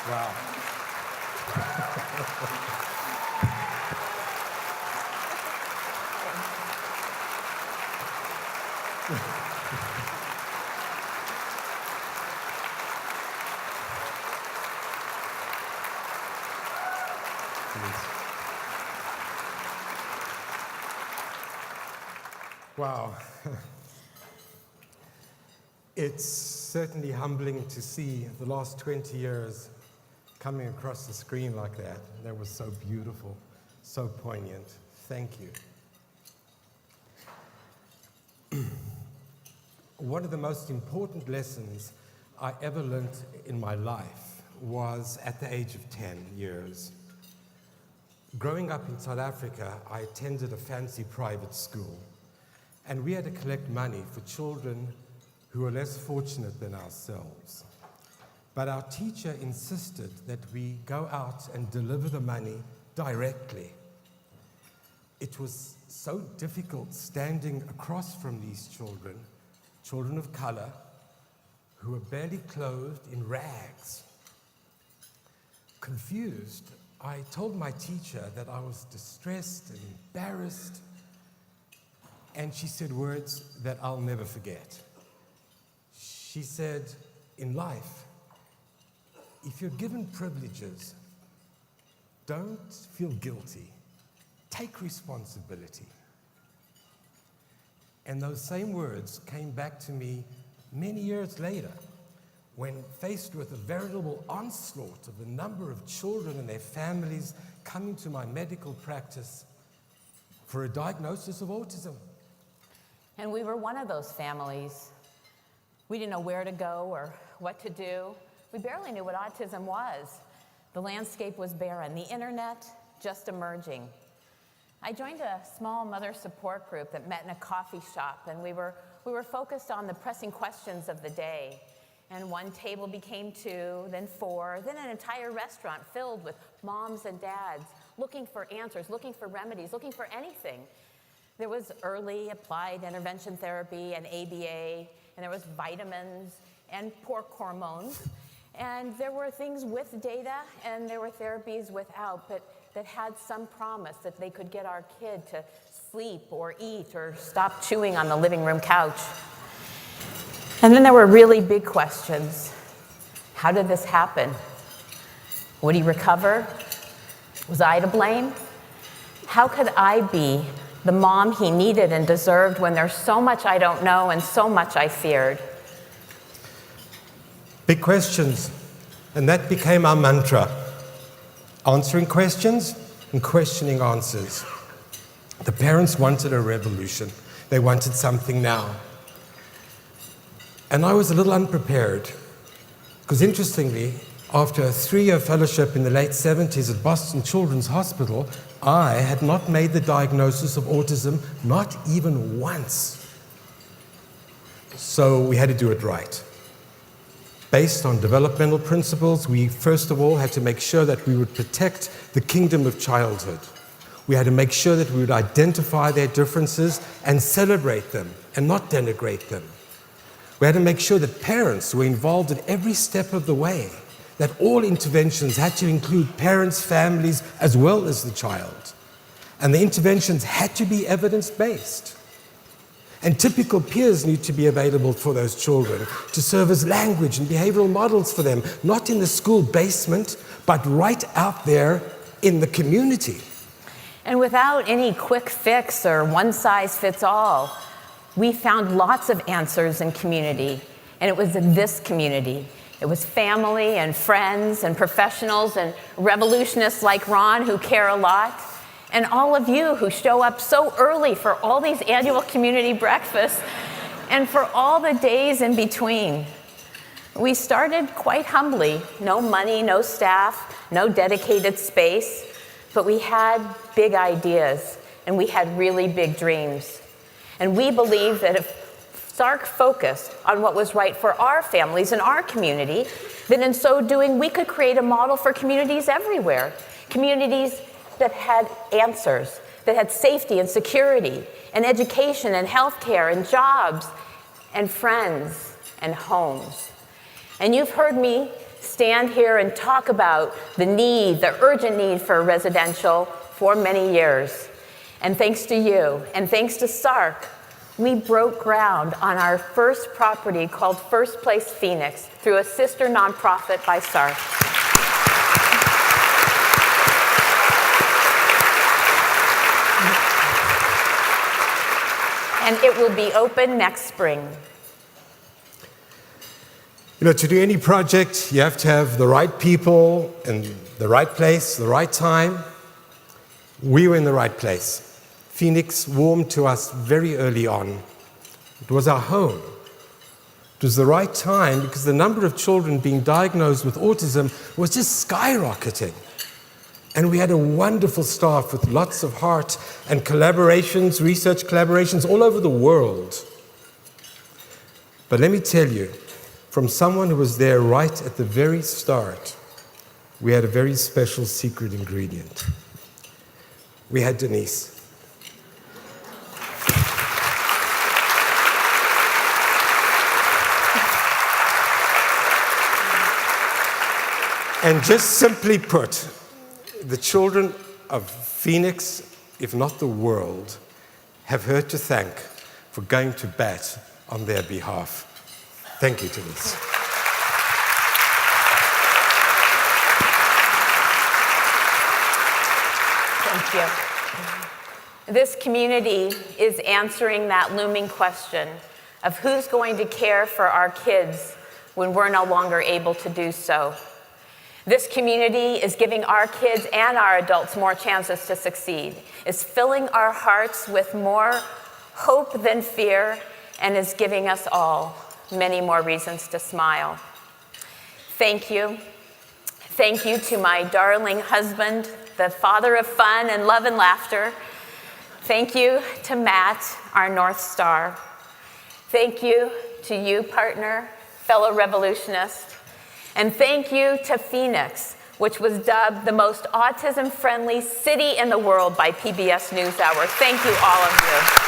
Wow. Wow. It's certainly humbling to see the last 20 years coming across the screen like that. That was so beautiful, so poignant. Thank you. One of the most important lessons I ever learned in my life was at the age of 10 years. Growing up in South Africa, I attended a fancy private school, and we had to collect money for children who were less fortunate than ourselves. But our teacher insisted that we go out and deliver the money directly. It was so difficult standing across from these children, children of color, who were barely clothed in rags. Confused, I told my teacher that I was distressed and embarrassed, and she said words that I'll never forget. She said, in life, if you're given privileges, don't feel guilty. Take responsibility. And those same words came back to me many years later, when faced with a veritable onslaught of a number of children and their families coming to my medical practice for a diagnosis of autism. And we were one of those families. We didn't know where to go or what to do. We barely knew what autism was. The landscape was barren, the internet just emerging. I joined a small mother support group that met in a coffee shop, and we were focused on the pressing questions of the day. And one table became 2, then 4, then an entire restaurant filled with moms and dads looking for answers, looking for remedies, looking for anything. There was early applied intervention therapy and ABA, and there was vitamins and pork hormones. And there were things with data, and there were therapies without, but that had some promise that they could get our kid to sleep or eat or stop chewing on the living room couch. And then there were really big questions. How did this happen? Would he recover? Was I to blame? How could I be the mom he needed and deserved when there's so much I don't know and so much I feared? Big questions, and that became our mantra. Answering questions and questioning answers. The parents wanted a revolution. They wanted something now. And I was a little unprepared, because interestingly, after a 3-year fellowship in the late 70s at Boston Children's Hospital, I had not made the diagnosis of autism, not even once. So we had to do it right. Based on developmental principles, we first of all had to make sure that we would protect the kingdom of childhood. We had to make sure that we would identify their differences and celebrate them and not denigrate them. We had to make sure that parents were involved at every step of the way, that all interventions had to include parents, families, as well as the child. And the interventions had to be evidence-based. And typical peers need to be available for those children to serve as language and behavioral models for them, not in the school basement, but right out there in the community. And without any quick fix or one-size-fits-all, we found lots of answers in community, and it was in this community. It was family and friends and professionals and revolutionists like Raun who care a lot, and all of you who show up so early for all these annual community breakfasts and for all the days in between. We started quite humbly, no money, no staff, no dedicated space, but we had big ideas and we had really big dreams. And we believed that if SARRC focused on what was right for our families and our community, then in so doing, we could create a model for communities everywhere. Communities that had answers, that had safety and security and education and healthcare and jobs and friends and homes. And you've heard me stand here and talk about the need, the urgent need for residential for many years. And thanks to you, and thanks to SARRC, we broke ground on our first property called First Place Phoenix through a sister nonprofit by SARRC. And it will be open next spring. You know, to do any project, you have to have the right people and the right place, the right time. We were in the right place. Phoenix warmed to us very early on. It was our home. It was the right time because the number of children being diagnosed with autism was just skyrocketing. And we had a wonderful staff with lots of heart and collaborations, research collaborations all over the world. But let me tell you, from someone who was there right at the very start, we had a very special secret ingredient. We had Denise. And just simply put, the children of Phoenix, if not the world, have her to thank for going to bat on their behalf. Thank you, Denise. Thank you. This community is answering that looming question of who's going to care for our kids when we're no longer able to do so. This community is giving our kids and our adults more chances to succeed, is filling our hearts with more hope than fear, and is giving us all many more reasons to smile. Thank you. Thank you to my darling husband, the father of fun and love and laughter. Thank you to Matt, our North Star. Thank you to you, partner, fellow revolutionist. And thank you to Phoenix, which was dubbed the most autism-friendly city in the world by PBS NewsHour. Thank you, all of you.